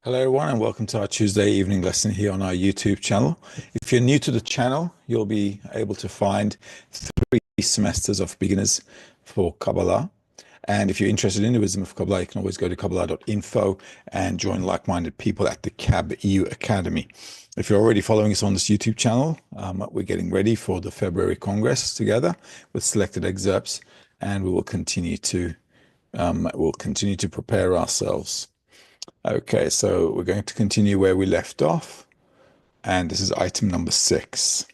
Hello everyone, and welcome to our Tuesday evening lesson here on our YouTube channel. If you're new to the channel, you'll be able to find 3 semesters of beginners for Kabbalah. And if you're interested in the wisdom of Kabbalah, you can always go to Kabbalah.info and join like-minded people at the KAB EU Academy. If you're already following us on this YouTube channel, we're getting ready for the February Congress together with selected excerpts, and we will continue to prepare ourselves. Okay, so we're going to continue where we left off, and this is item number 6.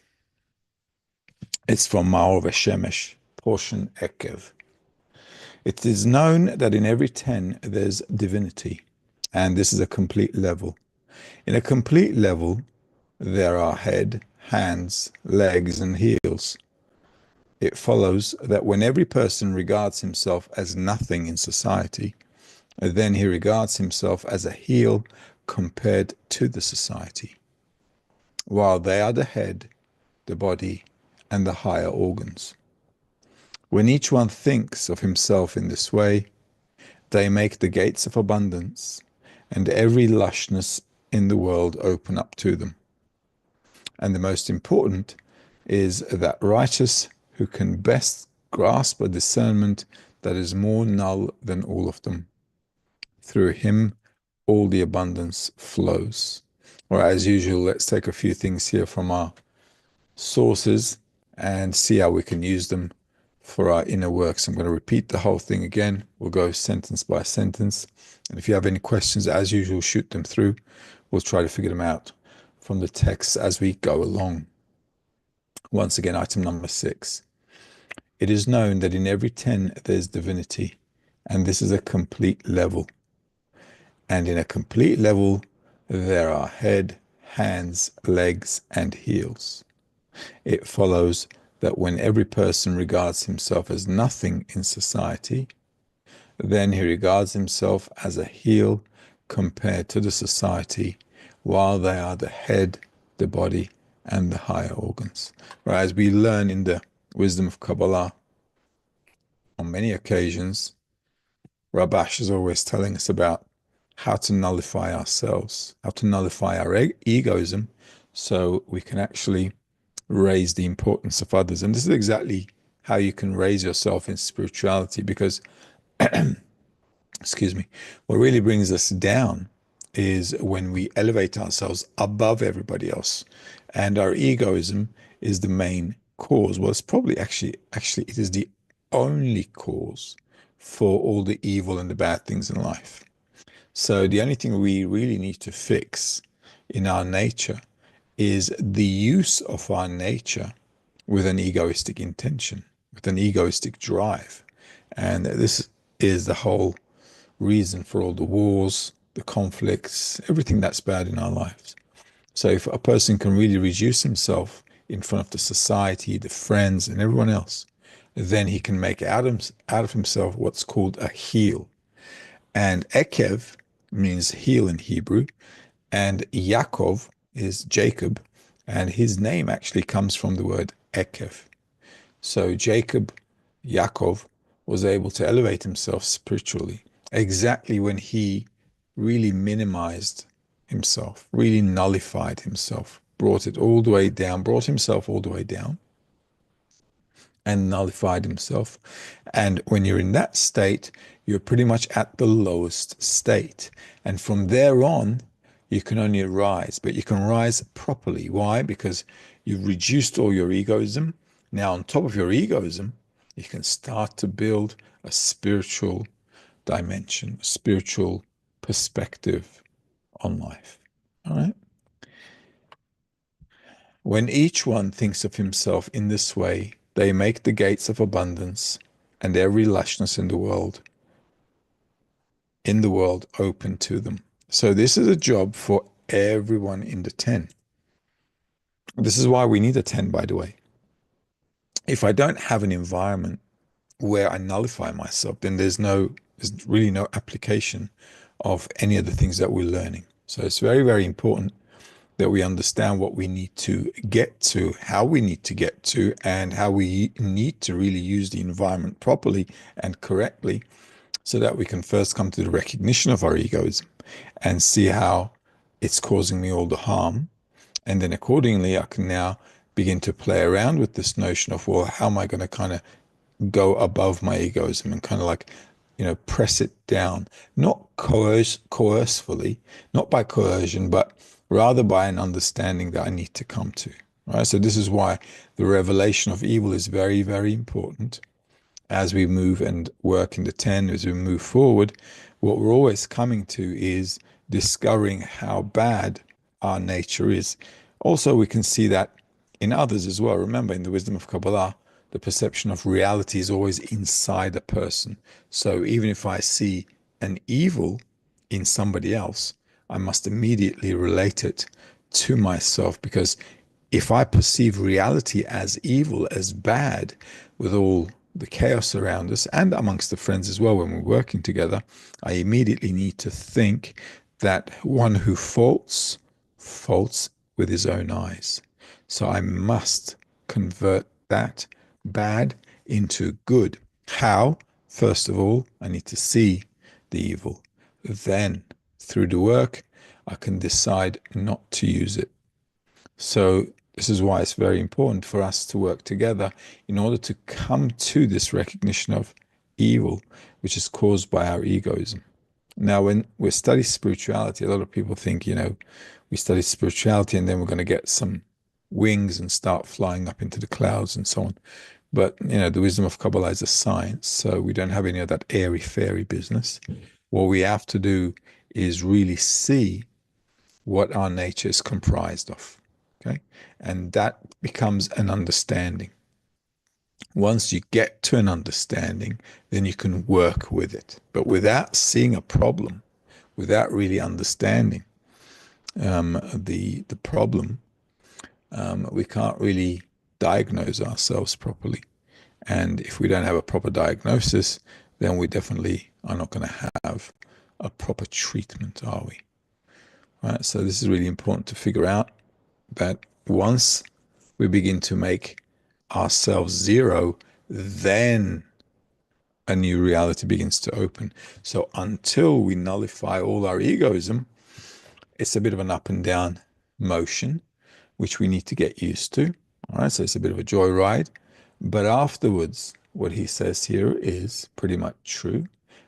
It's from Maor VaShemesh, portion Ekev. It is known that in every 10 there's divinity, and this is a complete level. In a complete level, there are head, hands, legs, and heels. It follows that when every person regards himself as nothing in society, then he regards himself as a heel compared to the society, while they are the head, the body, and the higher organs. When each one thinks of himself in this way, they make the gates of abundance and every lushness in the world open up to them. And the most important is that righteous who can best grasp a discernment that is more null than all of them. Through him, all the abundance flows. Or as usual, let's take a few things here from our sources and see how we can use them for our inner works. I'm going to repeat the whole thing again. We'll go sentence by sentence. And if you have any questions, as usual, shoot them through. We'll try to figure them out from the text as we go along. Once again, item number 6. It is known that in every 10 there's divinity, and this is a complete level. And in a complete level, there are head, hands, legs, and heels. It follows that when every person regards himself as nothing in society, then he regards himself as a heel compared to the society, while they are the head, the body, and the higher organs. Whereas we learn in the wisdom of Kabbalah, on many occasions, Rabash is always telling us about how to nullify ourselves, how to nullify our egoism, so we can actually raise the importance of others. And this is exactly how you can raise yourself in spirituality, because, excuse me, what really brings us down is when we elevate ourselves above everybody else. And our egoism is the main cause. Well, it's probably actually it is the only cause for all the evil and the bad things in life. So the only thing we really need to fix in our nature is the use of our nature with an egoistic intention, with an egoistic drive. And this is the whole reason for all the wars, the conflicts, everything that's bad in our lives. So if a person can really reduce himself in front of the society, the friends, and everyone else, then he can make out of himself what's called a heel. And Ekev means heel in Hebrew, and Yaakov is Jacob, and his name actually comes from the word Ekev. So Jacob, Yaakov, was able to elevate himself spiritually exactly when he really minimized himself, really nullified himself, brought himself all the way down, and nullified himself. And when you're in that state, you're pretty much at the lowest state. And from there on, you can only rise, but you can rise properly. Why? Because you've reduced all your egoism. Now, on top of your egoism, you can start to build a spiritual dimension, a spiritual perspective on life. All right. When each one thinks of himself in this way, they make the gates of abundance and every lushness in the world open to them. So this is a job for everyone in the 10. This is why we need a 10, by the way. If I don't have an environment where I nullify myself, then there's really no application of any of the things that we're learning. So it's very, very important that we understand what we need to get to, how we need to get to, and how we need to really use the environment properly and correctly so that we can first come to the recognition of our egoism and see how it's causing me all the harm. And then accordingly, I can now begin to play around with this notion of, well, how am I going to kind of go above my egoism and kind of like, press it down, not coercefully, not by coercion, but rather by an understanding that I need to come to. Right. So this is why the revelation of evil is very, very important as we move and work in the 10, as we move forward. What we're always coming to is discovering how bad our nature is. Also, we can see that in others as well. Remember, in the wisdom of Kabbalah, the perception of reality is always inside a person. So even if I see an evil in somebody else, I must immediately relate it to myself, because if I perceive reality as evil, as bad, with all the chaos around us and amongst the friends as well when we're working together, I immediately need to think that one who faults with his own eyes. So I must convert that bad into good. How? First of all, I need to see the evil. Then, through the work, I can decide not to use it. So this is why it's very important for us to work together in order to come to this recognition of evil, which is caused by our egoism. Now, when we study spirituality, a lot of people think, we study spirituality and then we're going to get some wings and start flying up into the clouds and so on. But, the wisdom of Kabbalah is a science, so we don't have any of that airy-fairy business. What we have to do is really see what our nature is comprised of. Okay. And that becomes an understanding. Once you get to an understanding, then you can work with it. But without seeing a problem, without really understanding the problem, we can't really diagnose ourselves properly. And if we don't have a proper diagnosis, then we definitely are not going to have a proper treatment, are we? Right? So this is really important to figure out, that once we begin to make ourselves zero, then a new reality begins to open. So until we nullify all our egoism, it's a bit of an up and down motion, which we need to get used to. All right, so it's a bit of a joyride. But afterwards, what he says here is pretty much true.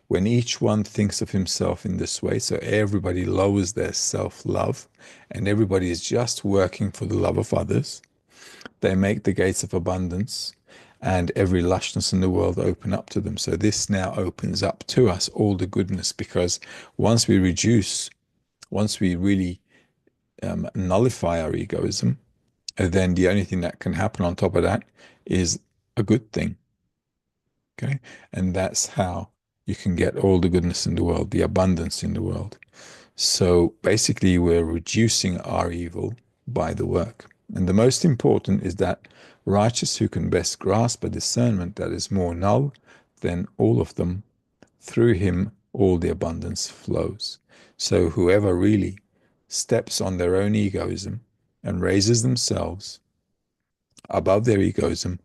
When each one thinks of himself in this way, so everybody lowers their self-love and everybody is just working for the love of others, they make the gates of abundance and every lushness in the world open up to them. So this now opens up to us all the goodness, because once we really nullify our egoism, then the only thing that can happen on top of that is a good thing. Okay. And that's how you can get all the goodness in the world, the abundance in the world. So basically, we're reducing our evil by the work. And the most important is that righteous who can best grasp a discernment that is more null than all of them, through him all the abundance flows. So whoever really steps on their own egoism and raises themselves above their egoism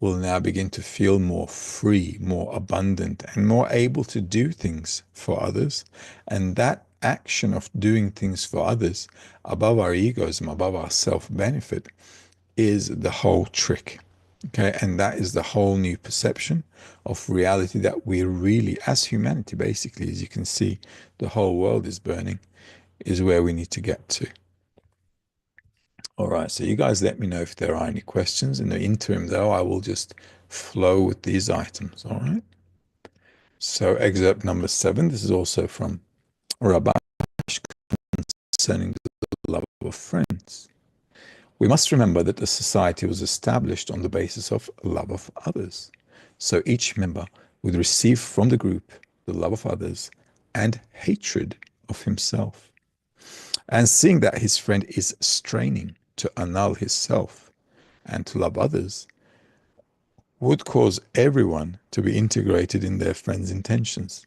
will now begin to feel more free, more abundant, and more able to do things for others. And that action of doing things for others above our egoism, above our self-benefit, is the whole trick. Okay, and that is the whole new perception of reality that we really, as humanity, basically, as you can see, the whole world is burning, is where we need to get to. All right, so you guys let me know if there are any questions. In the interim, though, I will just flow with these items, all right? So excerpt number 7, this is also from Rabbi concerning the love of friends. We must remember that the society was established on the basis of love of others. So each member would receive from the group the love of others and hatred of himself. And seeing that his friend is straining to annul his self and to love others, would cause everyone to be integrated in their friend's intentions.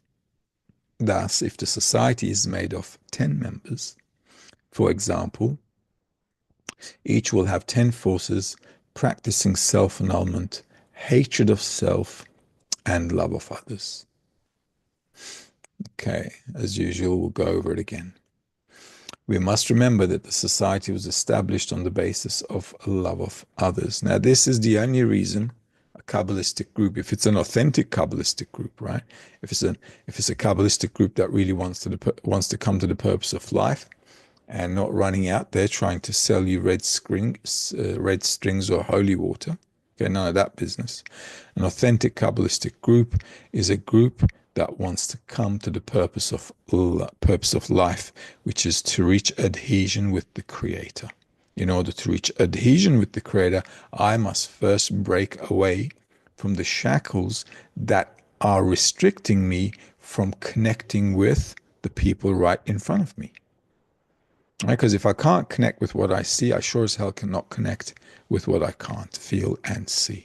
Thus, if the society is made of 10 members, for example, each will have 10 forces practicing self-annulment, hatred of self, and love of others. Okay, as usual, we'll go over it again. We must remember that the society was established on the basis of love of others. Now, this is the only reason a Kabbalistic group, if it's an authentic Kabbalistic group, right? If it's a Kabbalistic group that really wants to come to the purpose of life, and not running out there trying to sell you red strings or holy water. Okay, none of that business. An authentic Kabbalistic group is a group that wants to come to the purpose of life, which is to reach adhesion with the Creator. In order to reach adhesion with the Creator, I must first break away from the shackles that are restricting me from connecting with the people right in front of me. Because if I can't connect with what I see, I sure as hell cannot connect with what I can't feel and see.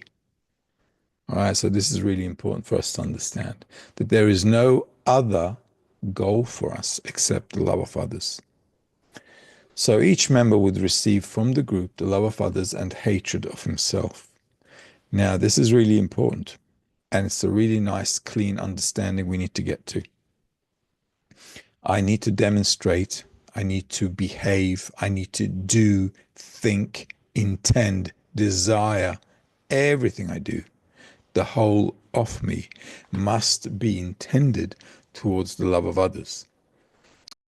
All right, so this is really important for us to understand that there is no other goal for us except the love of others. So each member would receive from the group the love of others and hatred of himself. Now, this is really important, and it's a really nice, clean understanding we need to get to. I need to demonstrate, I need to behave, I need to do, think, intend, desire. Everything I do, the whole of me, must be intended towards the love of others.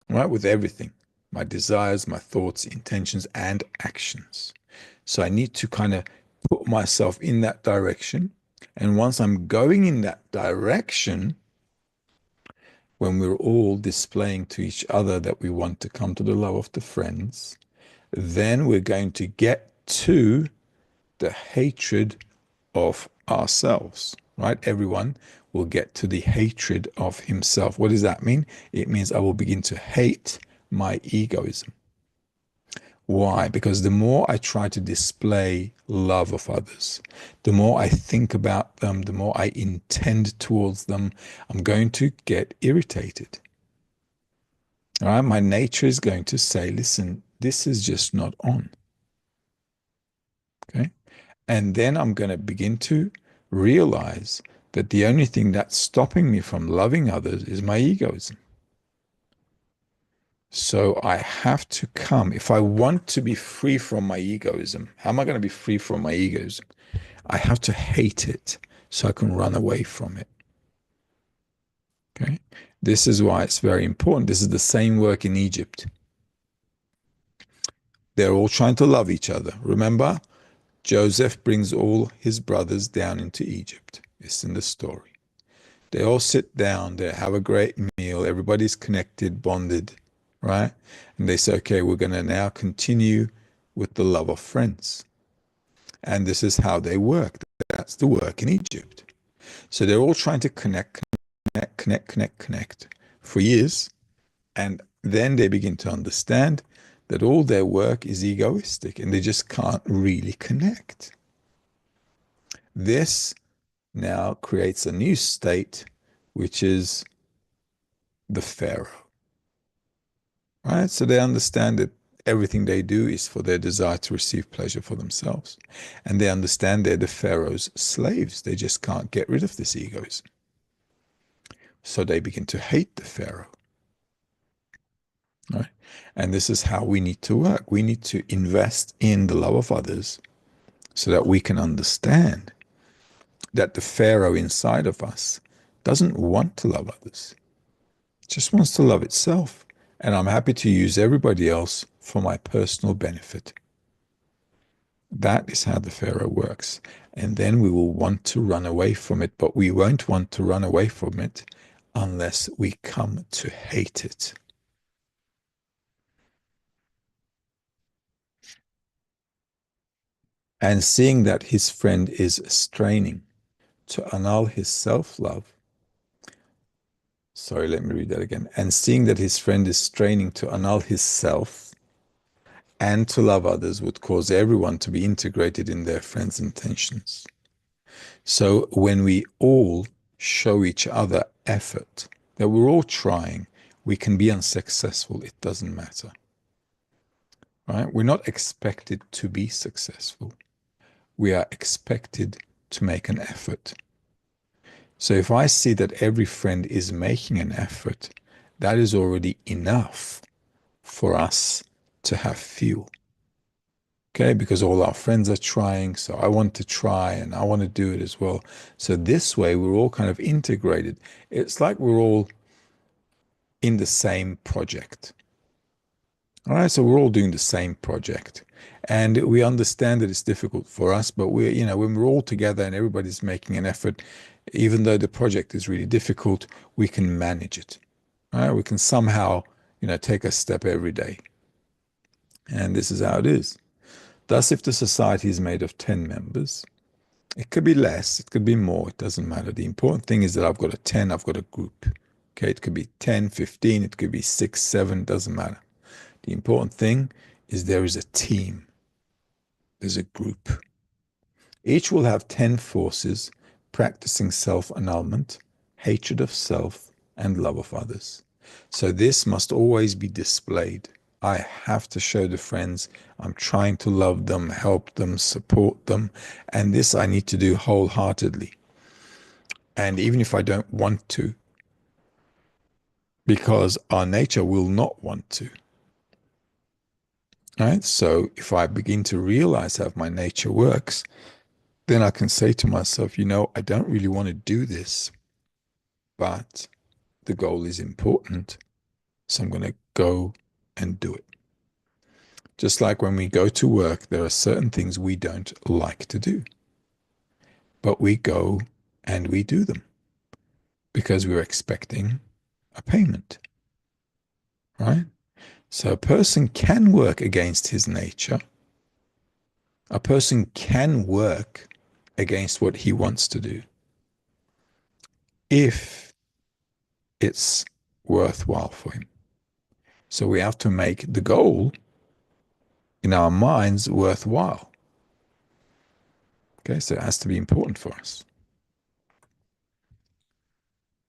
Right? With everything, my desires, my thoughts, intentions, and actions. So I need to kind of put myself in that direction. And once I'm going in that direction, when we're all displaying to each other that we want to come to the love of the friends, then we're going to get to the hatred of ourselves, right? Everyone will get to the hatred of himself. What does that mean? It means I will begin to hate my egoism. Why? Because the more I try to display love of others, the more I think about them, the more I intend towards them, I'm going to get irritated. All right? My nature is going to say, listen, this is just not on. Okay? And then I'm going to begin to realize that the only thing that's stopping me from loving others is my egoism. So I have to come. If I want to be free from my egoism, how am I going to be free from my egoism? I have to hate it so I can run away from it. Okay? This is why it's very important. This is the same work in Egypt. They're all trying to love each other. Remember, Joseph brings all his brothers down into Egypt. It's in the story. They all sit down, they have a great meal, everybody's connected, bonded, right? And they say, okay, we're going to now continue with the love of friends. And this is how they work. That's the work in Egypt. So they're all trying to connect for years. And then they begin to understand that all their work is egoistic and they just can't really connect. This now creates a new state, which is the Pharaoh. Right? So they understand that everything they do is for their desire to receive pleasure for themselves. And they understand they're the Pharaoh's slaves. They just can't get rid of this egoism. So they begin to hate the Pharaoh. Right? And this is how we need to work. We need to invest in the love of others so that we can understand that the Pharaoh inside of us doesn't want to love others. It just wants to love itself. And I'm happy to use everybody else for my personal benefit. That is how the Pharaoh works. And then we will want to run away from it, but we won't want to run away from it unless we come to hate it. and seeing that his friend is straining to annul his self-love. Sorry, let me read that again. And seeing that his friend is straining to annul his self and to love others would cause everyone to be integrated in their friend's intentions. So when we all show each other effort, that we're all trying, we can be unsuccessful. It doesn't matter, right? We're not expected to be successful. We are expected to make an effort. So if I see that every friend is making an effort, that is already enough for us to have fuel. Okay, because all our friends are trying, so I want to try and I want to do it as well. So this way, we're all kind of integrated. It's like we're all in the same project. All right, so we're all doing the same project. And we understand that it's difficult for us, but when we're all together and everybody's making an effort, even though the project is really difficult, we can manage it. All right, we can somehow, take a step every day. And this is how it is. Thus, if the society is made of 10 members, it could be less, it could be more, it doesn't matter. The important thing is that I've got a 10, I've got a group. Okay, it could be 10, 15, it could be 6, 7, doesn't matter. The important thing is there is a team, there's a group. Each will have 10 forces practicing self-annulment, hatred of self, and love of others. So this must always be displayed. I have to show the friends I'm trying to love them, help them, support them, and this I need to do wholeheartedly. And even if I don't want to, because our nature will not want to. Right? So if I begin to realize how my nature works, then I can say to myself, I don't really want to do this, but the goal is important. So I'm going to go and do it. Just like when we go to work, there are certain things we don't like to do, but we go and we do them because we're expecting a payment, right? So a person can work against his nature. A person can work against what he wants to do if it's worthwhile for him. So we have to make the goal in our minds worthwhile. Okay, so it has to be important for us.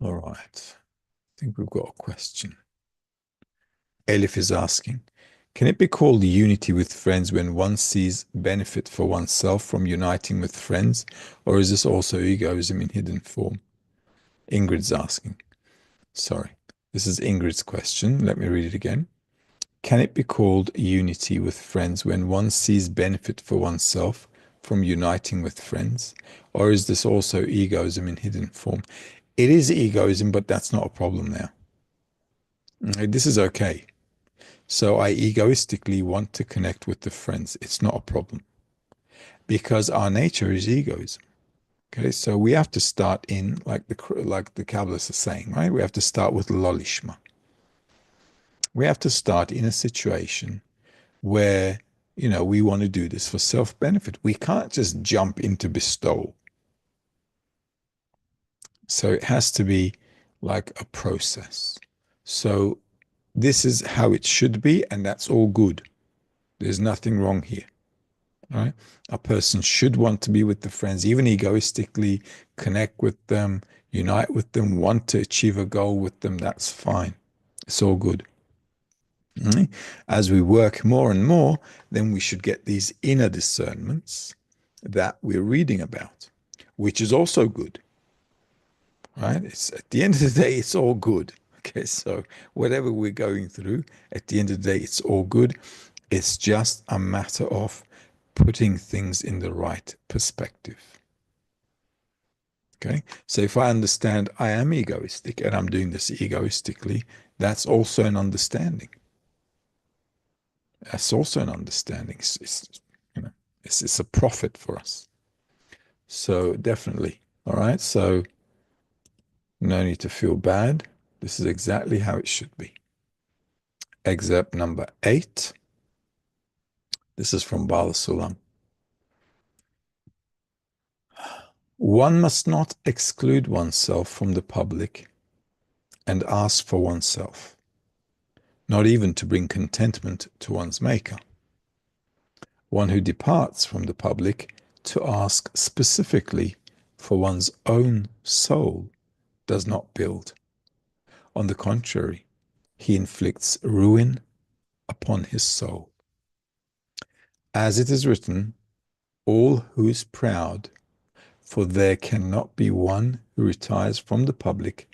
All right. I think we've got a question. Elif is asking, can it be called unity with friends when one sees benefit for oneself from uniting with friends, or is this also egoism in hidden form? Ingrid's asking. Sorry, this is Ingrid's question. Let me read it again. Can it be called unity with friends when one sees benefit for oneself from uniting with friends, or is this also egoism in hidden form? It is egoism, but that's not a problem now. Okay, this is okay. So I egoistically want to connect with the friends. It's not a problem because our nature is egoism. Okay, so we have to start in like the Kabbalists are saying, right? We have to start with lolishma. We have to start in a situation where we want to do this for self-benefit. We can't just jump into bestowal. So it has to be like a process. So this is how it should be, and that's all good. There's nothing wrong here. Right? A person should want to be with the friends, even egoistically, connect with them, unite with them, want to achieve a goal with them. That's fine. It's all good. Right? As we work more and more, then we should get these inner discernments that we're reading about, which is also good. Right? It's at the end of the day, it's all good. Okay, so whatever we're going through, at the end of the day, it's all good. It's just a matter of putting things in the right perspective. Okay, so if I understand I am egoistic and I'm doing this egoistically, that's also an understanding. That's also an understanding. It's a profit for us. So definitely. All right. So no need to feel bad. This is exactly how it should be. Excerpt number 8. This is from Bala Sulam. One must not exclude oneself from the public and ask for oneself, not even to bring contentment to one's maker. One who departs from the public to ask specifically for one's own soul does not build. On the contrary, he inflicts ruin upon his soul. As it is written, all who is proud, for there cannot be one who retires from the public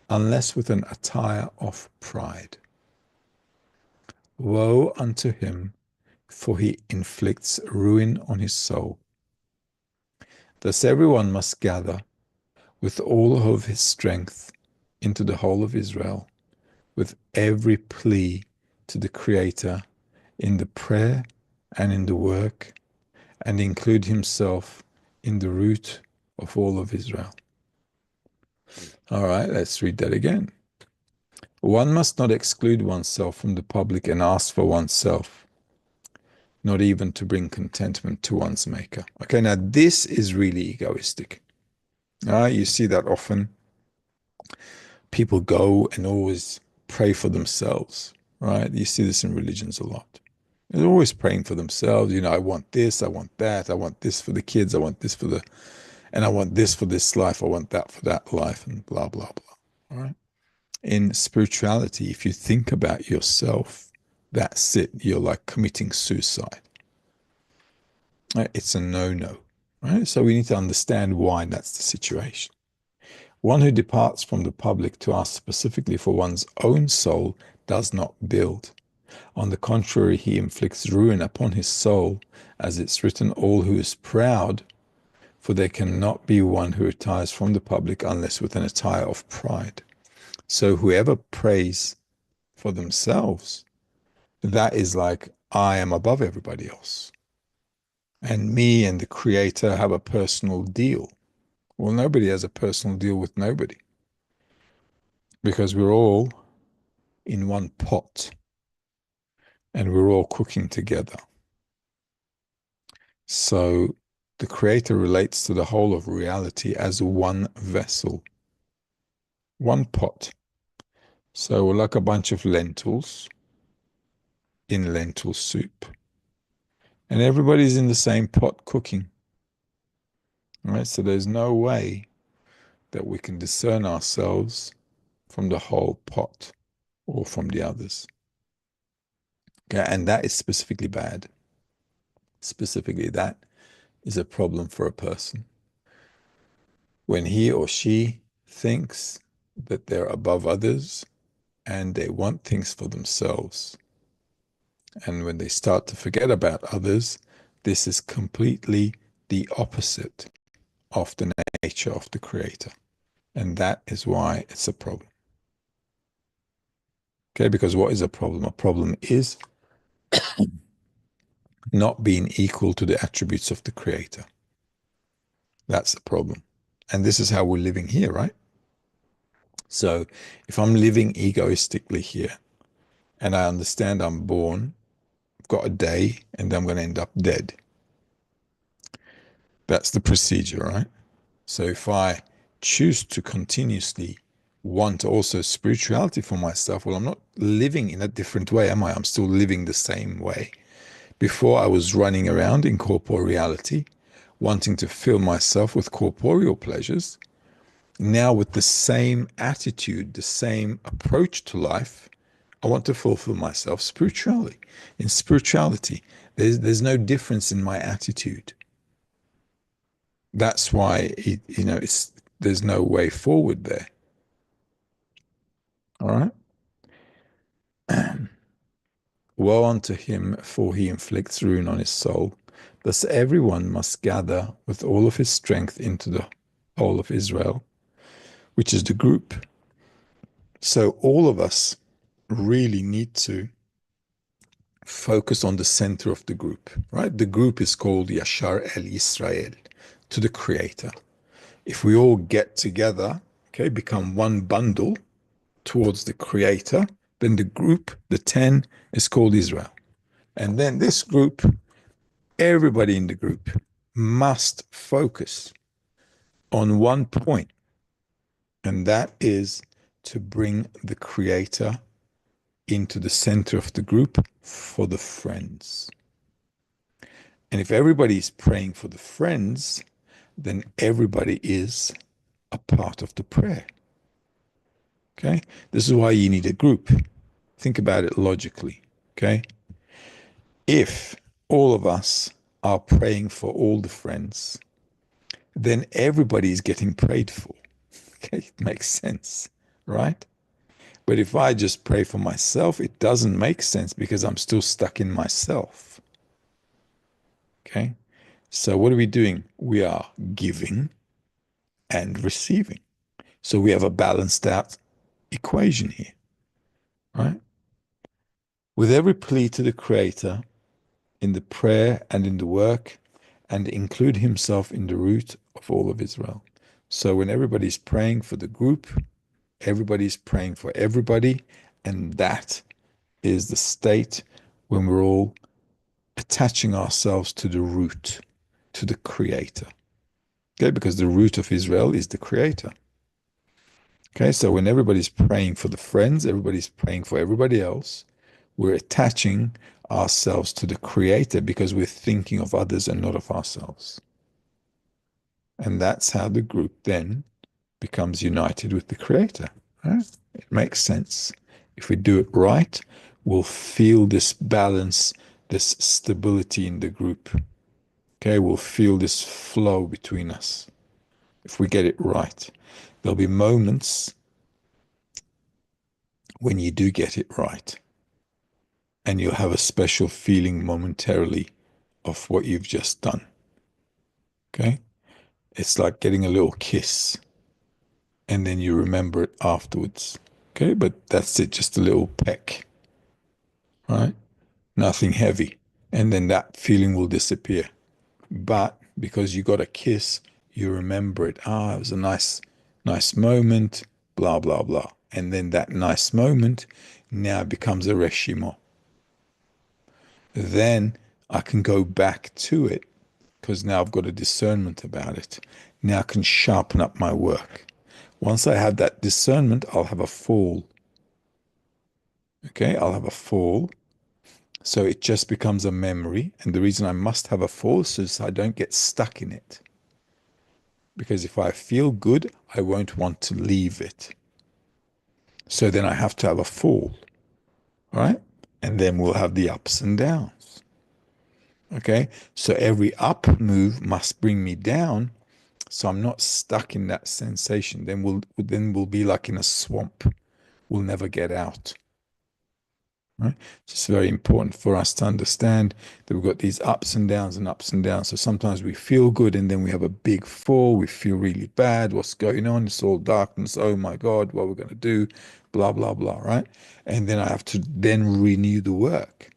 unless with an attire of pride. Woe unto him, for he inflicts ruin on his soul. Thus everyone must gather with all of his strength into the whole of Israel, with every plea to the Creator in the prayer and in the work, and include himself in the root of all of Israel. All right, let's read that again. One must not exclude oneself from the public and ask for oneself, not even to bring contentment to one's maker. Okay, now this is really egoistic. You see that often. People go and always pray for themselves, right? You see this in religions a lot. They're always praying for themselves. I want this, I want that, I want this for the kids, I want this for and I want this for this life, I want that for that life, and blah, blah, blah. All right. In spirituality, if you think about yourself, that's it. You're like committing suicide. Right? It's a no-no. Right? So we need to understand why that's the situation. One who departs from the public to ask specifically for one's own soul does not build. On the contrary, he inflicts ruin upon his soul, as it's written, all who is proud, for there cannot be one who retires from the public unless with an attire of pride. So whoever prays for themselves, that is like, I am above everybody else. And me and the Creator have a personal deal. Well, nobody has a personal deal with nobody, because we're all in one pot and we're all cooking together. So the Creator relates to the whole of reality as one vessel, one pot. So we're like a bunch of lentils in lentil soup. And everybody's in the same pot cooking. Right? So there's no way that we can discern ourselves from the whole pot or from the others. Okay, and that is specifically bad. Specifically, that is a problem for a person. When he or she thinks that they're above others and they want things for themselves, and when they start to forget about others, this is completely the opposite of the nature of the Creator. And that is why it's a problem. Okay, because what is a problem? A problem is not being equal to the attributes of the Creator. That's the problem. And this is how we're living here, right? So if I'm living egoistically here and I understand I'm born, I've got a day, and then I'm going to end up dead. That's the procedure, right? So if I choose to continuously want also spirituality for myself, well, I'm not living in a different way, am I? I'm still living the same way. Before I was running around in corporeality, wanting to fill myself with corporeal pleasures. Now with the same attitude, the same approach to life, I want to fulfill myself spiritually. In spirituality, there's no difference in my attitude. That's why there's no way forward there. All right. Woe unto him, for he inflicts ruin on his soul. Thus everyone must gather with all of his strength into the whole of Israel, which is the group. So all of us really need to focus on the center of the group, right? The group is called Yashar El Israel, to the Creator. If we all get together, okay, become one bundle towards the Creator, then the group, the 10, is called Israel. And then this group, everybody in the group must focus on one point, and that is to bring the creator into the center of the group for the friends. And if everybody's praying for the friends, then everybody is a part of the prayer. Okay? This is why you need a group. Think about it logically. Okay? If all of us are praying for all the friends, then everybody is getting prayed for. Okay? It makes sense, right? But if I just pray for myself, it doesn't make sense because I'm still stuck in myself. Okay? So what are we doing? We are giving and receiving. So we have a balanced out equation here, right? With every plea to the Creator in the prayer and in the work, and include himself in the root of all of Israel. So when everybody's praying for the group, everybody's praying for everybody, and that is the state when we're all attaching ourselves to the root, to the Creator. Okay, because the root of Israel is the Creator. Okay, so when everybody's praying for the friends, everybody's praying for everybody else, we're attaching ourselves to the Creator because we're thinking of others and not of ourselves. And that's how the group then becomes united with the Creator. Right? It makes sense. If we do it right, we'll feel this balance, this stability in the group. Okay, we'll feel this flow between us. If we get it right, there'll be moments when you do get it right, and you'll have a special feeling momentarily of what you've just done. Okay, it's like getting a little kiss, and then you remember it afterwards. Okay, but that's it, just a little peck, right? Nothing heavy. And then that feeling will disappear. But because you got a kiss, you remember it. Ah, it was a nice moment, blah, blah, blah. And then that nice moment now becomes a reshimo. Then I can go back to it because now I've got a discernment about it. Now I can sharpen up my work. Once I have that discernment, I'll have a fall. Okay, I'll have a fall. So it just becomes a memory. And the reason I must have a fall is so I don't get stuck in it. Because if I feel good, I won't want to leave it. So then I have to have a fall, right? And then we'll have the ups and downs. Okay, so every up move must bring me down, so I'm not stuck in that sensation. Then we'll be like in a swamp. We'll never get out. Right? It's very important for us to understand that we've got these ups and downs and ups and downs. So sometimes we feel good and then we have a big fall. We feel really bad. What's going on? It's all darkness. Oh my God, what we're going to do? Blah, blah, blah, right? And then I have to then renew the work.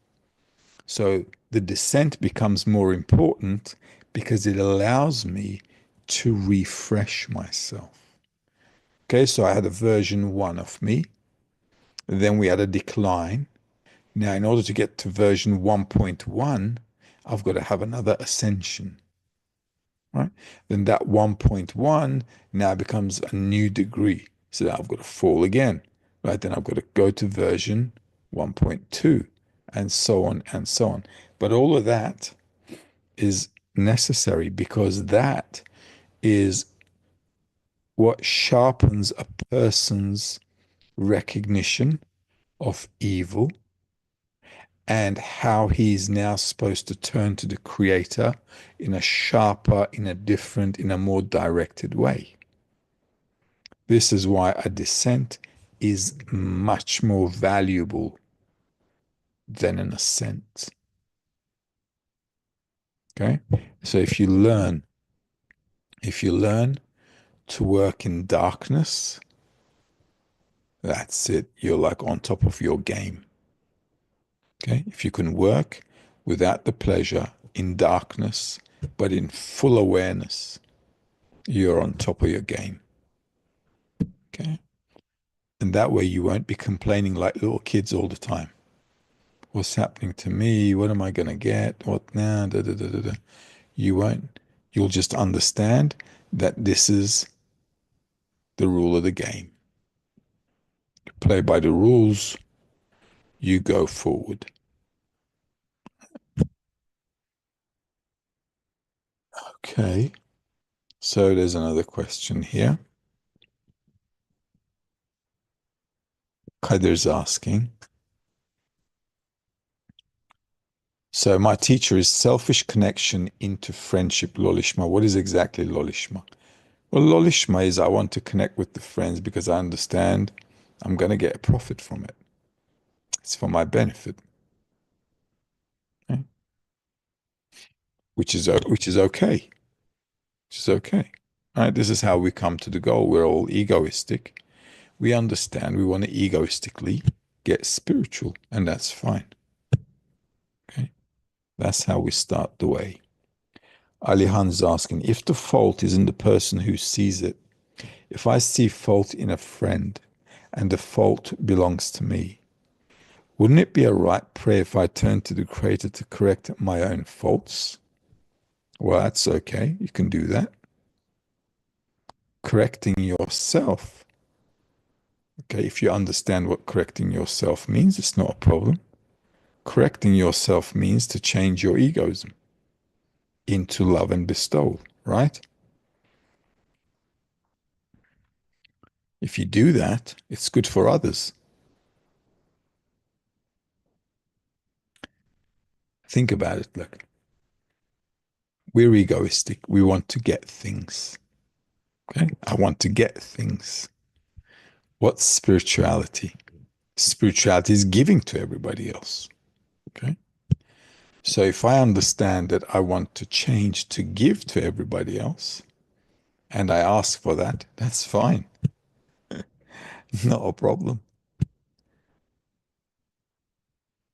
So the descent becomes more important because it allows me to refresh myself. Okay, so I had a version 1 of me. Then we had a decline. Now, in order to get to version 1.1, I've got to have another ascension, right? Then that 1.1 now becomes a new degree. So I've got to fall again, right? Then I've got to go to version 1.2 and so on and so on. But all of that is necessary because that is what sharpens a person's recognition of evil and how he's now supposed to turn to the Creator in a sharper, in a different, in a more directed way. This is why a descent is much more valuable than an ascent. Okay? So if you learn to work in darkness, that's it. You're like on top of your game. Okay? If you can work without the pleasure in darkness, but in full awareness, you're on top of your game. Okay? And that way you won't be complaining like little kids all the time. What's happening to me? What am I going to get? What now? Da, da, da, da, da. You won't. You'll just understand that this is the rule of the game. You play by the rules, you go forward. Okay, so there's another question here. Kadir's asking, so my teacher is selfish connection into friendship, Lolishma. What is exactly Lolishma? Well, Lolishma is I want to connect with the friends because I understand I'm going to get a profit from it. It's for my benefit, okay? Which is okay. Which is okay. Right? This is how we come to the goal. We're all egoistic. We understand we want to egoistically get spiritual, and that's fine. Okay? That's how we start the way. Alihan's asking, if the fault is in the person who sees it, if I see fault in a friend and the fault belongs to me, wouldn't it be a right prayer if I turn to the Creator to correct my own faults? Well, that's okay. You can do that. Correcting yourself. Okay, if you understand what correcting yourself means, it's not a problem. Correcting yourself means to change your egoism into love and bestowal, right? If you do that, it's good for others. Think about it. Look, we're egoistic. We want to get things. Okay, I want to get things. What's spirituality? Spirituality is giving to everybody else. Okay. So if I understand that I want to change to give to everybody else, and I ask for that, that's fine. Not a problem.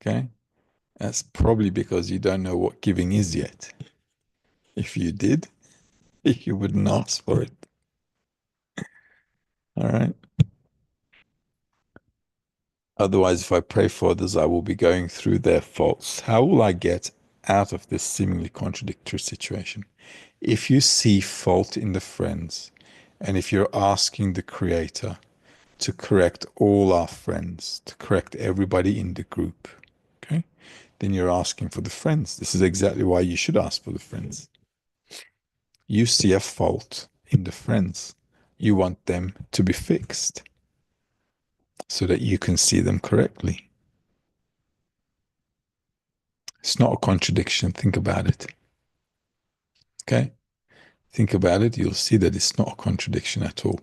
Okay. That's probably because you don't know what giving is yet. If you did, you wouldn't ask for it. All right. Otherwise, if I pray for others, I will be going through their faults. How will I get out of this seemingly contradictory situation? If you see fault in the friends, and if you're asking the Creator to correct all our friends, to correct everybody in the group, okay, then you're asking for the friends. This is exactly why you should ask for the friends. You see a fault in the friends. You want them to be fixed so that you can see them correctly. It's not a contradiction. Think about it. Okay? Think about it. You'll see that it's not a contradiction at all.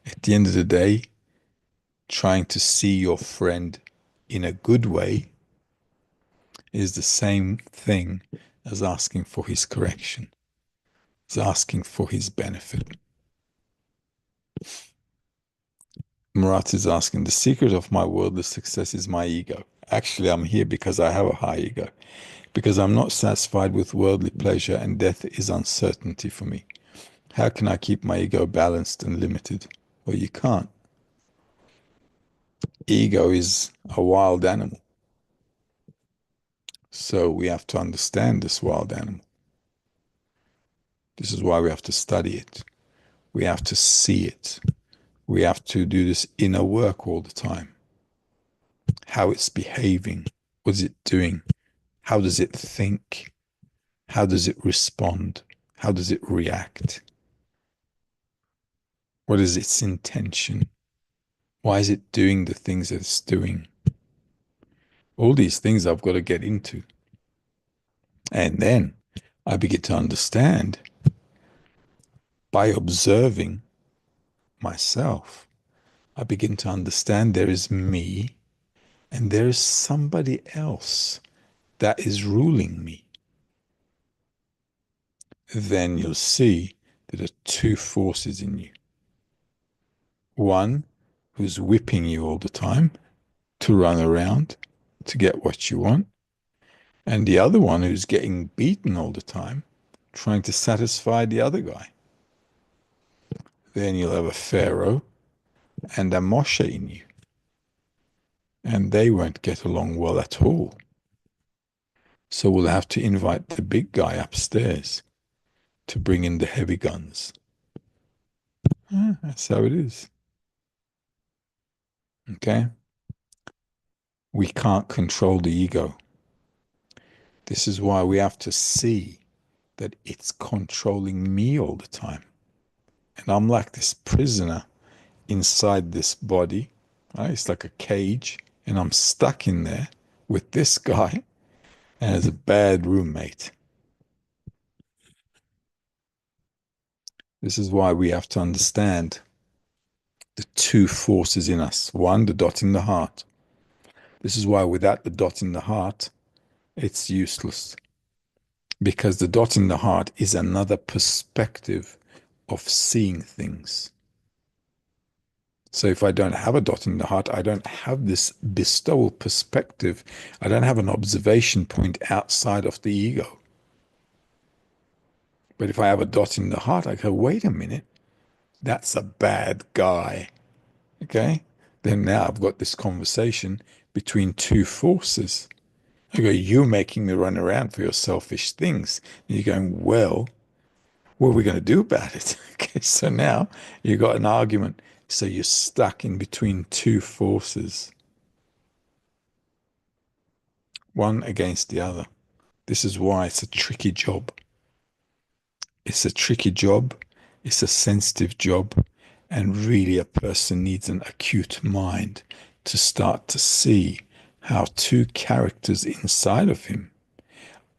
At the end of the day, trying to see your friend in a good way is the same thing as asking for his correction. It's asking for his benefit. Murat is asking, the secret of my worldly success is my ego. Actually, I'm here because I have a high ego, because I'm not satisfied with worldly pleasure and death is uncertainty for me. How can I keep my ego balanced and limited? Well, you can't. Ego is a wild animal. So we have to understand this wild animal. This is why we have to study it. We have to see it. We have to do this inner work all the time. How it's behaving. What is it doing? How does it think? How does it respond? How does it react? What is its intention? Why is it doing the things that it's doing? All these things I've got to get into. And then I begin to understand by observing myself. I begin to understand there is me and there is somebody else that is ruling me. Then you'll see there are two forces in you. One who's whipping you all the time to run around to get what you want, and the other one who's getting beaten all the time trying to satisfy the other guy. Then you'll have a Pharaoh and a Moshe in you, and they won't get along well at all. So we'll have to invite the big guy upstairs to bring in the heavy guns. That's how it is. Okay? We can't control the ego. This is why we have to see that it's controlling me all the time. And I'm like this prisoner inside this body. Right? It's like a cage, and I'm stuck in there with this guy and as a bad roommate. This is why we have to understand the two forces in us. One, the dot in the heart. This is why without the dot in the heart, it's useless. Because the dot in the heart is another perspective of seeing things. So if I don't have a dot in the heart, I don't have this bestowal perspective. I don't have an observation point outside of the ego. But if I have a dot in the heart, I go, wait a minute, that's a bad guy. Okay? Then now I've got this conversation between two forces. I go, you're making me run around for your selfish things. And you're going, well, what are we going to do about it? Okay, so now you've got an argument. So you're stuck in between two forces, one against the other. This is why it's a tricky job. It's a tricky job. It's a sensitive job. And really, a person needs an acute mind to start to see how two characters inside of him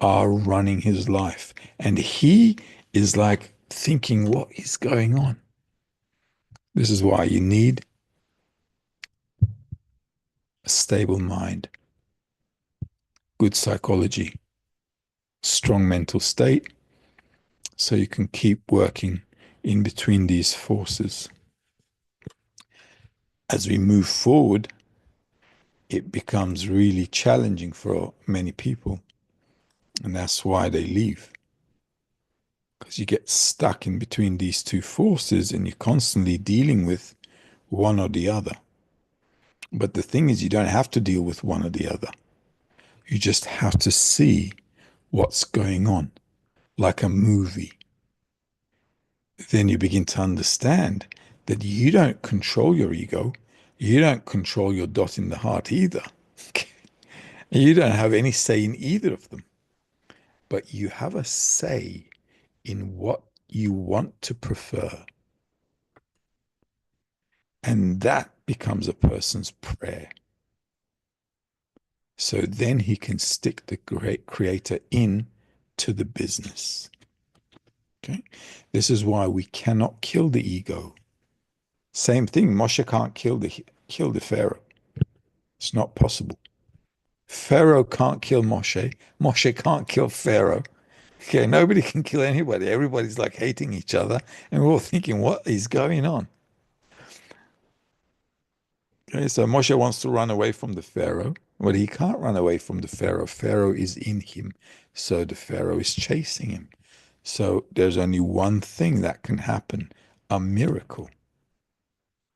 are running his life. And he is like thinking, what is going on? This is why you need a stable mind, good psychology, strong mental state, so you can keep working in between these forces. As we move forward, it becomes really challenging for many people, and that's why they leave. Because you get stuck in between these two forces and you're constantly dealing with one or the other. But the thing is, you don't have to deal with one or the other. You just have to see what's going on, like a movie. Then you begin to understand that you don't control your ego. You don't control your dot in the heart either. You don't have any say in either of them, but you have a say in what you want to prefer. And that becomes a person's prayer. So then he can stick the great creator in to the business. Okay. This is why we cannot kill the ego. Same thing. Moshe can't kill the Pharaoh. It's not possible. Pharaoh can't kill Moshe. Moshe can't kill Pharaoh. Okay, nobody can kill anybody. Everybody's like hating each other, and we're all thinking, what is going on? Okay, so Moshe wants to run away from the Pharaoh, but he can't run away from the Pharaoh. Pharaoh is in him, so the Pharaoh is chasing him. So there's only one thing that can happen, a miracle.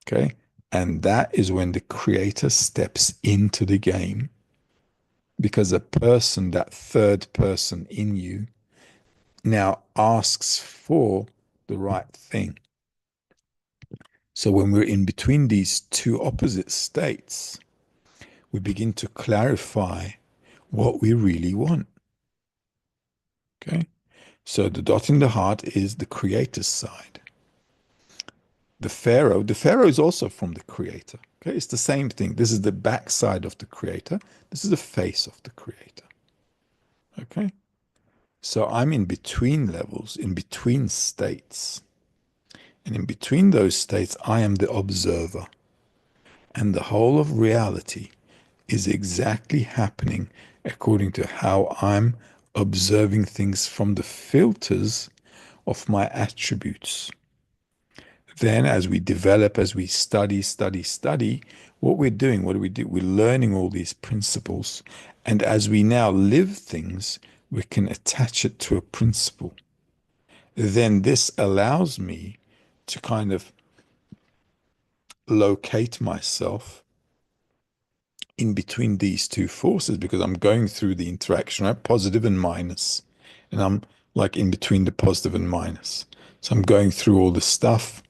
Okay, and that is when the creator steps into the game, because a person, that third person in you, now asks for the right thing. So when we're in between these two opposite states, we begin to clarify what we really want. Okay. So the dot in the heart is the creator's side. The Pharaoh is also from the creator. Okay. It's the same thing. This is the backside of the creator. This is the face of the creator. Okay. So I'm in between levels, in between states. And in between those states, I am the observer. And the whole of reality is exactly happening according to how I'm observing things from the filters of my attributes. Then, as we develop, as we study, what we're doing, what do we do? We're learning all these principles. And as we now live things, we can attach it to a principle. Then this allows me to kind of locate myself in between these two forces, because I'm going through the interaction, right? Positive and minus. And I'm like in between the positive and minus. So I'm going through all this stuff.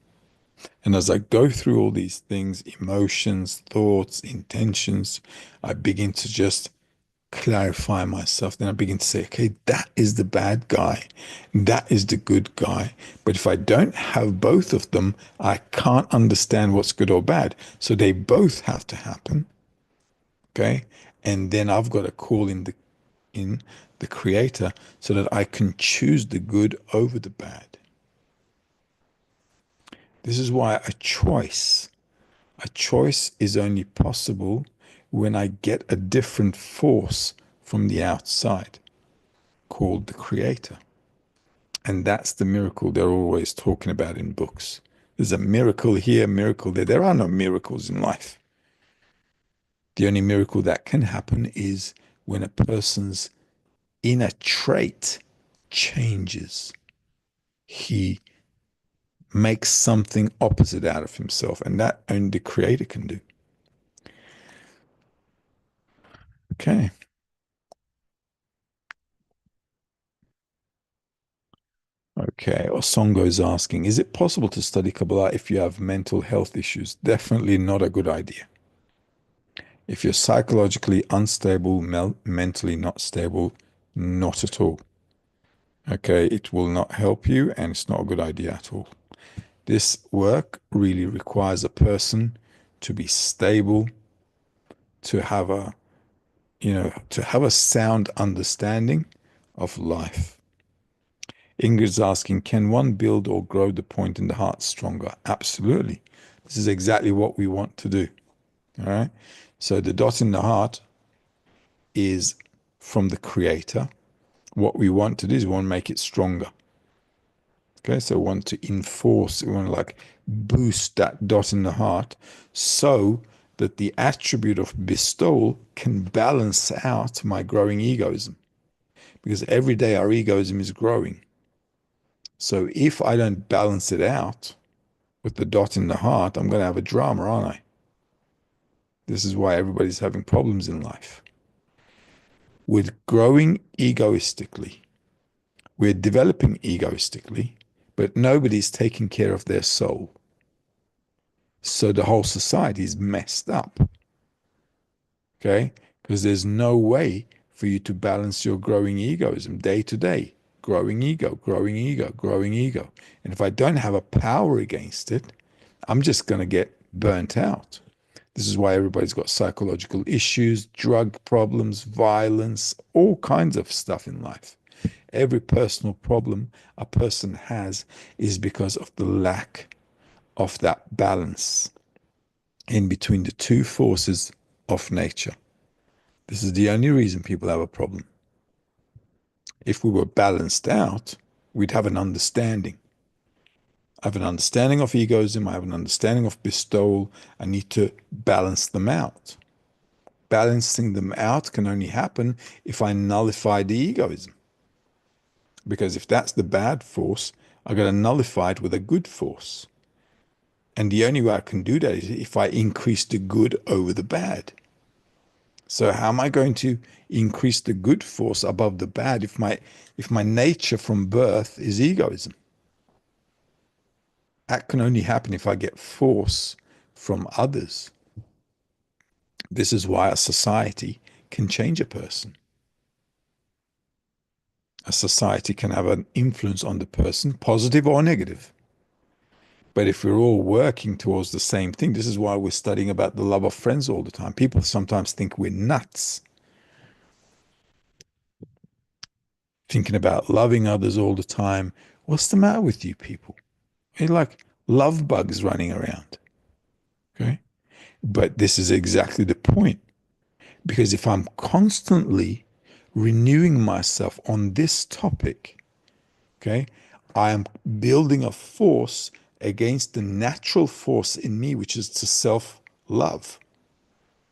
And as I go through all these things, emotions, thoughts, intentions, I begin to just clarify myself. Then I begin to say, okay, that is the bad guy. That is the good guy. But if I don't have both of them, I can't understand what's good or bad. So they both have to happen. Okay. And then I've got to call in the creator so that I can choose the good over the bad. This is why a choice is only possible when I get a different force from the outside called the creator. And that's the miracle they're always talking about in books. There's a miracle here, miracle there. There are no miracles in life. The only miracle that can happen is when a person's inner trait changes. He makes something opposite out of himself, and that only the creator can do. Okay. Okay. Osongo's asking, is it possible to study Kabbalah if you have mental health issues? Definitely not a good idea. If you're psychologically unstable, mentally not stable, not at all. Okay. It will not help you, and it's not a good idea at all. This work really requires a person to be stable, to have a sound understanding of life. Ingrid's asking, can one build or grow the point in the heart stronger? Absolutely. This is exactly what we want to do. All right. So the dot in the heart is from the creator. What we want to do is we want to make it stronger. Okay. So we want to enforce, we want to like boost that dot in the heart so that the attribute of bestowal can balance out my growing egoism. Because every day our egoism is growing. So if I don't balance it out with the dot in the heart, I'm going to have a drama, aren't I? This is why everybody's having problems in life. We're growing egoistically. We're developing egoistically, but nobody's taking care of their soul. So the whole society is messed up. Okay? Because there's no way for you to balance your growing egoism day to day. Growing ego, growing ego, growing ego. And if I don't have a power against it, I'm just going to get burnt out. This is why everybody's got psychological issues, drug problems, violence, all kinds of stuff in life. Every personal problem a person has is because of the lack of that balance in between the two forces of nature. This is the only reason people have a problem. If we were balanced out, we'd have an understanding. I have an understanding of egoism. I have an understanding of bestowal. I need to balance them out. Balancing them out can only happen if I nullify the egoism. Because if that's the bad force, I got to nullify it with a good force. And the only way I can do that is if I increase the good over the bad. So how am I going to increase the good force above the bad if my nature from birth is egoism? That can only happen if I get force from others. This is why a society can change a person. A society can have an influence on the person, positive or negative. But if we're all working towards the same thing, this is why we're studying about the love of friends all the time. People sometimes think we're nuts, thinking about loving others all the time. What's the matter with you people? You're like love bugs running around. Okay. But this is exactly the point. Because if I'm constantly renewing myself on this topic, okay, I am building a force against the natural force in me, which is to self-love.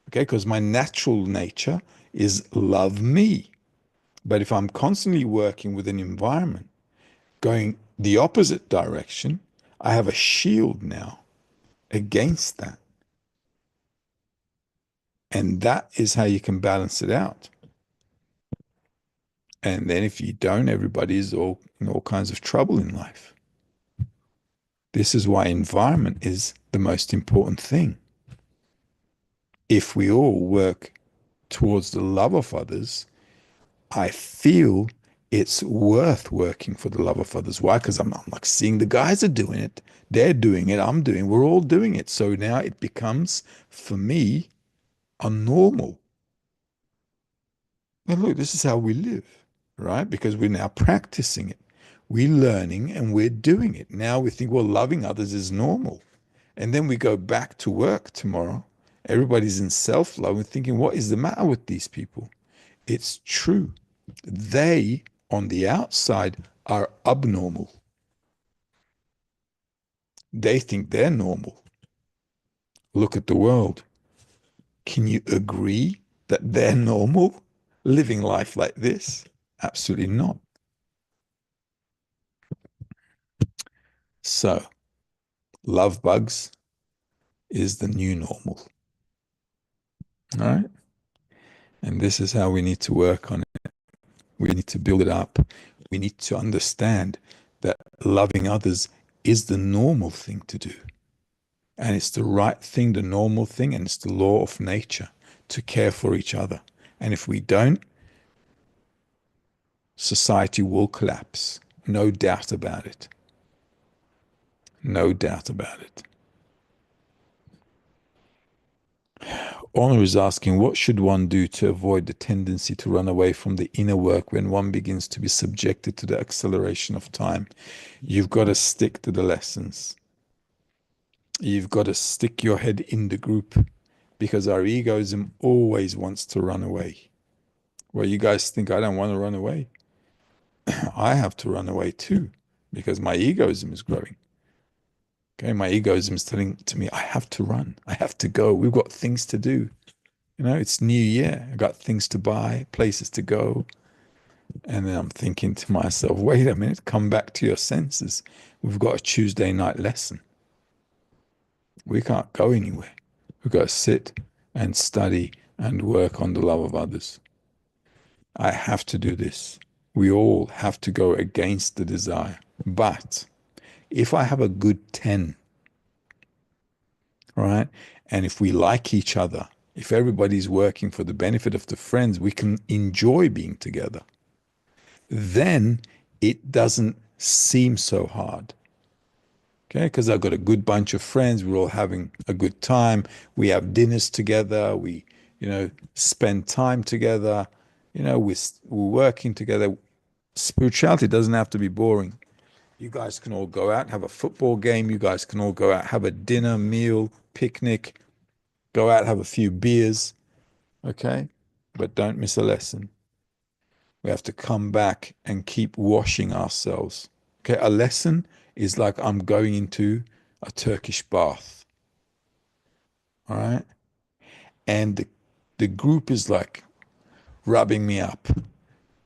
Okay, because my natural nature is love me. But if I'm constantly working with an environment going the opposite direction, I have a shield now against that. And that is how you can balance it out. And then if you don't, everybody's all in all kinds of trouble in life. This is why environment is the most important thing. If we all work towards the love of others, I feel it's worth working for the love of others. Why? Because I'm like seeing the guys are doing it. They're doing it. I'm doing. We're all doing it. So now it becomes, for me, a normal. And look, this is how we live, right? Because we're now practicing it. We're learning and we're doing it. Now we think, well, loving others is normal. And then we go back to work tomorrow. Everybody's in self-love and thinking, what is the matter with these people? It's true. They, on the outside, are abnormal. They think they're normal. Look at the world. Can you agree that they're normal living life like this? Absolutely not. So, love bugs is the new normal. All right. And this is how we need to work on it. We need to build it up. We need to understand that loving others is the normal thing to do. And it's the right thing, the normal thing, and it's the law of nature to care for each other. And if we don't, society will collapse. No doubt about it. No doubt about it. Honor is asking, what should one do to avoid the tendency to run away from the inner work when one begins to be subjected to the acceleration of time? You've got to stick to the lessons. You've got to stick your head in the group because our egoism always wants to run away. Well, you guys think I don't want to run away. I have to run away too because my egoism is growing. Okay, my egoism is telling to me, I have to run. I have to go. We've got things to do. You know, it's New Year. I got things to buy, places to go. And then I'm thinking to myself, wait a minute, come back to your senses. We've got a Tuesday night lesson. We can't go anywhere. We've got to sit and study and work on the love of others. I have to do this. We all have to go against the desire. But if I have a good 10, right, and if we like each other, if everybody's working for the benefit of the friends, we can enjoy being together. Then it doesn't seem so hard. Okay, because I've got a good bunch of friends. We're all having a good time. We have dinners together. We, spend time together. We're working together. Spirituality doesn't have to be boring. You guys can all go out, have a football game. You guys can all go out, have a dinner, meal, picnic, go out, have a few beers. Okay, but don't miss a lesson. We have to come back and keep washing ourselves. Okay, a lesson is like I'm going into a Turkish bath. All right. And the group is like rubbing me up.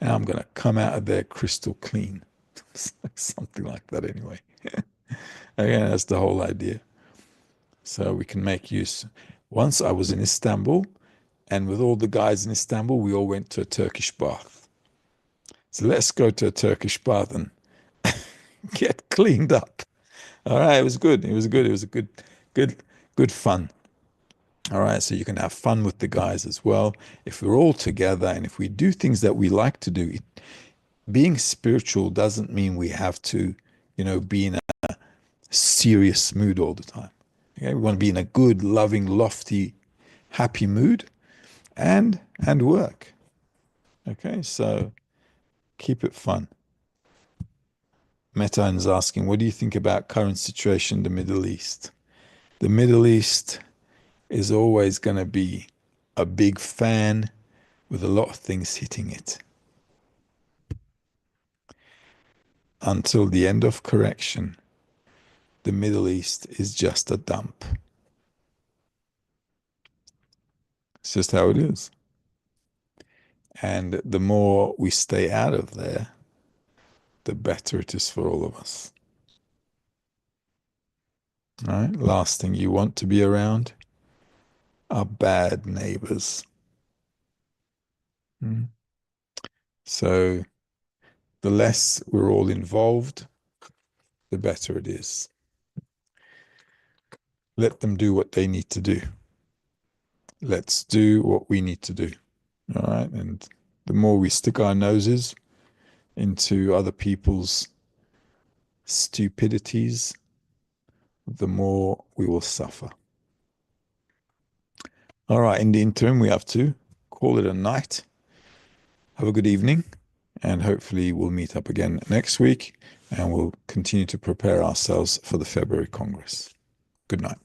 And I'm going to come out of there crystal clean. Something like that, anyway. Again, that's the whole idea. So we can make use. Once I was in Istanbul, and with all the guys in Istanbul, we all went to a Turkish bath. So let's go to a Turkish bath and get cleaned up. All right, it was good. It was good. It was a good fun. All right, so you can have fun with the guys as well. If we're all together and if we do things that we like to do, being spiritual doesn't mean we have to, be in a serious mood all the time. Okay, we want to be in a good, loving, lofty, happy mood and work. Okay, so keep it fun. Metan is asking, what do you think about current situation in the Middle East? The Middle East is always going to be a big fan with a lot of things hitting it. Until the end of correction, the Middle East is just a dump. It's just how it is. And the more we stay out of there, the better it is for all of us. All right. Last thing you want to be around are bad neighbors. So The less we're all involved, the better it is. Let them do what they need to do. Let's do what we need to do. All right. And the more we stick our noses into other people's stupidities, the more we will suffer. All right. In the interim, we have to call it a night. Have a good evening. And hopefully we'll meet up again next week and we'll continue to prepare ourselves for the February Congress. Good night.